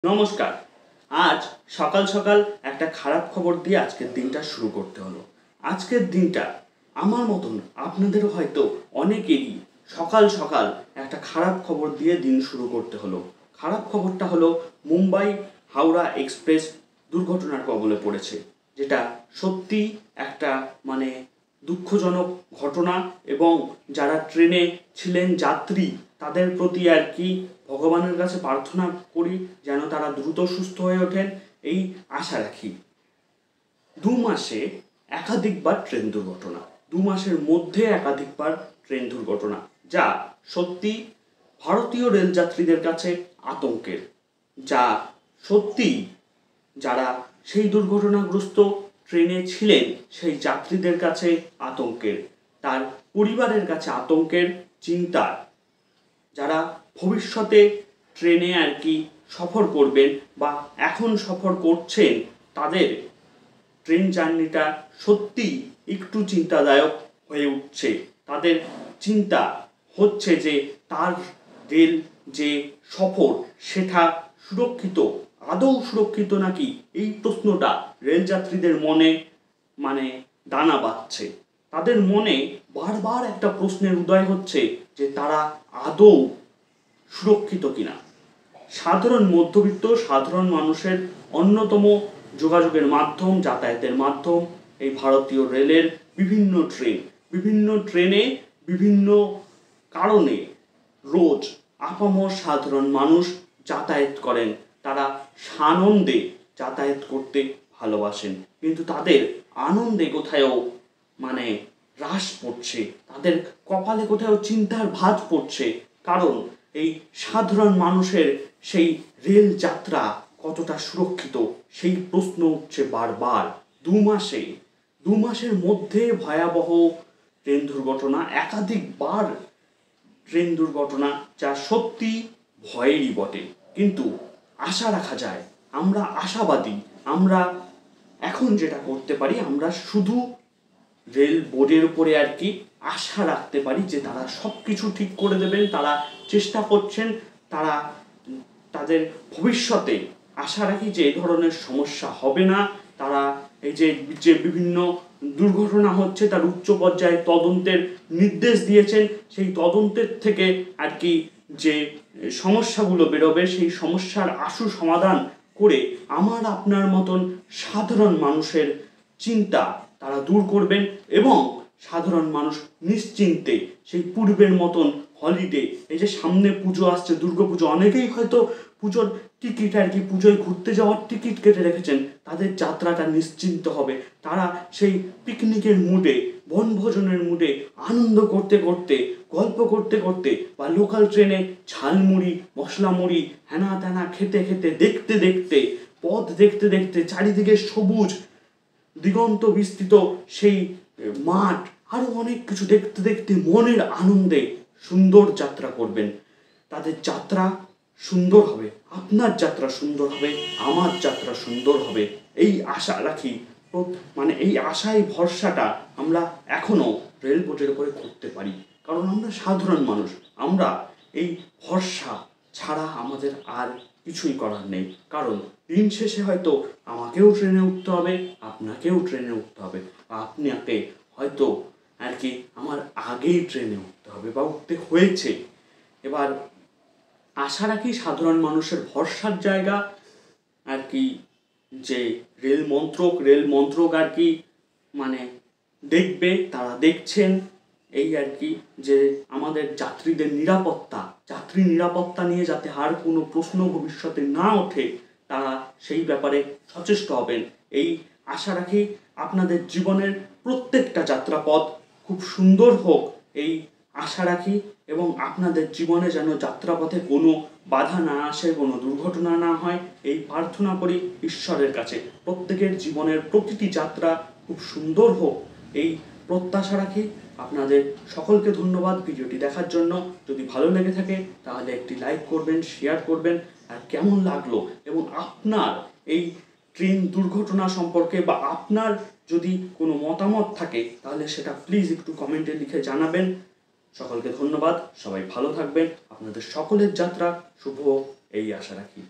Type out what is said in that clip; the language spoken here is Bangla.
নমস্কার। আজ সকাল সকাল একটা খারাপ খবর দিয়ে আজকের দিনটা শুরু করতে হলো। আজকের দিনটা আমার মতন আপনাদেরও হয়তো অনেকেরই সকাল সকাল একটা খারাপ খবর দিয়ে দিন শুরু করতে হলো। খারাপ খবরটা হলো মুম্বাই হাওড়া এক্সপ্রেস দুর্ঘটনার কবলে পড়েছে, যেটা সত্যি একটা দুঃখজনক ঘটনা। এবং যারা ট্রেনে ছিলেন যাত্রী, তাদের প্রতি আর কি ভগবানের কাছে প্রার্থনা করি যেন তারা দ্রুত সুস্থ হয়ে ওঠেন, এই আশা রাখি। 2 মাসে একাধিকবার ট্রেন দুর্ঘটনা, 2 মাসের মধ্যে একাধিকবার ট্রেন দুর্ঘটনা, যা সত্যি ভারতীয় রেল যাত্রীদের কাছে আতঙ্কের। যা সত্যি যারা সেই দুর্ঘটনাগ্রস্ত ট্রেনে ছিলেন সেই যাত্রীদের কাছে আতঙ্কের, তার পরিবারের কাছে আতঙ্কের, চিন্তার। যারা ভবিষ্যতে ট্রেনে আর কি সফর করবেন বা এখন সফর করছেন, তাদের ট্রেন জার্নিটা সত্যি একটু চিন্তাদায়ক হয়ে উঠছে। তাদের চিন্তা হচ্ছে যে তার রেল যে সফর সেটা সুরক্ষিত, আদৌ সুরক্ষিত নাকি, এই প্রশ্নটা রেল যাত্রীদের মনে দানা বাঁধছে। তাদের মনে বারবার একটা প্রশ্নের উদয় হচ্ছে যে তারা আদৌ সুরক্ষিত কিনা। সাধারণ মধ্যবিত্ত সাধারণ মানুষের অন্যতম যোগাযোগের মাধ্যম, যাতায়াতের মাধ্যম এই ভারতীয় রেলের বিভিন্ন ট্রেনে বিভিন্ন কারণে রোজ আপামর সাধারণ মানুষ যাতায়াত করেন। তারা সানন্দে যাতায়াত করতে ভালোবাসেন, কিন্তু তাদের আনন্দে কোথাও হ্রাস পড়ছে, তাদের কপালে কোথাও চিন্তার ভাঁজ পড়ছে। কারণ এই সাধারণ মানুষের সেই রেল যাত্রা কতটা সুরক্ষিত, সেই প্রশ্ন উঠছে বারবার। 2 মাসের মধ্যে ভয়াবহ ট্রেন দুর্ঘটনা, একাধিকবার ট্রেন দুর্ঘটনা, যা সত্যি ভয়েরই বটে। কিন্তু আশা রাখা যায়, আমরা আশাবাদী। আমরা এখন যেটা করতে পারি, আমরা শুধু রেল বোর্ডের উপরে আর কি আশা রাখতে পারি যে তারা সব কিছু ঠিক করে দেবেন। তারা চেষ্টা করছেন, তারা তাদের ভবিষ্যতে আশা রাখি যে এই ধরনের সমস্যা হবে না। তারা এই যে বিভিন্ন দুর্ঘটনা হচ্ছে তার উচ্চ পর্যায়ে তদন্তের নির্দেশ দিয়েছেন। সেই তদন্তের থেকে আর কি যে সমস্যাগুলো বেরোবে, সেই সমস্যার আশু সমাধান করে আমার আপনার মতন সাধারণ মানুষের চিন্তা তারা দূর করবেন এবং সাধারণ মানুষ নিশ্চিন্তে সেই পূর্বের মতন হলিডে, এই যে সামনে পুজো আসছে, দুর্গাপুজো, অনেকেই হয়তো পুজোর টিকিট আর কি পুজোয় ঘুরতে যাওয়ার টিকিট কেটে রেখেছেন, তাদের যাত্রাটা নিশ্চিন্ত হবে। তারা সেই পিকনিকের মুডে, বনভোজনের মুডে আনন্দ করতে করতে, গল্প করতে করতে বা লোকাল ট্রেনে ঝালমুড়ি, মশলা মুড়ি, হেনা তেনা খেতে খেতে, দেখতে দেখতে, পথ দেখতে দেখতে, চারিদিকে সবুজ দিগন্ত বিস্তৃত সেই মাঠ, আরো অনেক কিছু দেখতে দেখতে মনের আনন্দে সুন্দর যাত্রা করবেন। তাদের যাত্রা সুন্দর হবে, আপনার যাত্রা সুন্দর হবে, আমার যাত্রা সুন্দর হবে, এই আশা রাখি। এই আশায় ভরসাটা আমরা এখনো রেল বোর্ডের উপরে করতে পারি, কারণ আমরা সাধারণ মানুষ। আমরা এই ভরসা ছাড়া আমাদের আর কিছুই করার নেই। কারণ দিন শেষে হয়তো আমাকেও ট্রেনে উঠতে হবে, আপনাকেও ট্রেনে উঠতে হবে, আপনাকে হয়তো আর কি আমার আগেই ট্রেনে উঠতে হবে বা উঠতে হয়েছে। এবার আশা রাখি সাধারণ মানুষের ভরসার জায়গা আর কি যে রেল মন্ত্রক আর কি দেখবে, তারা দেখছেন। এই আর কি যে আমাদের যাত্রী নিরাপত্তা নিয়ে যাতে আর কোনো প্রশ্ন ভবিষ্যতে না ওঠে, তারা সেই ব্যাপারে সচেষ্ট হবেন, এই আশা রাখি। আপনাদের জীবনের প্রত্যেকটা যাত্রাপথ খুব সুন্দর হোক, এই আশা রাখি। এবং আপনাদের জীবনে যেন যাত্রাপথে কোনো বাধা না আসে, কোনো দুর্ঘটনা না হয়, এই প্রার্থনা করি ঈশ্বরের কাছে। প্রত্যেকের জীবনের প্রতিটি যাত্রা খুব সুন্দর হোক, এই প্রত্যাশা রাখি। আপনাদের সকলকে ধন্যবাদ ভিডিওটি দেখার জন্য। যদি ভালো লেগে থাকে তাহলে একটি লাইক করবেন, শেয়ার করবেন। আর কেমন লাগলো এবং আপনার এই ট্রেন দুর্ঘটনা সম্পর্কে বা আপনার যদি কোনো মতামত থাকে তাহলে সেটা প্লিজ একটু কমেন্টে লিখে জানাবেন। সকলকে ধন্যবাদ, সবাই ভালো থাকবেন, আপনাদের সকলের যাত্রা শুভ হোক, এই আশা রাখি।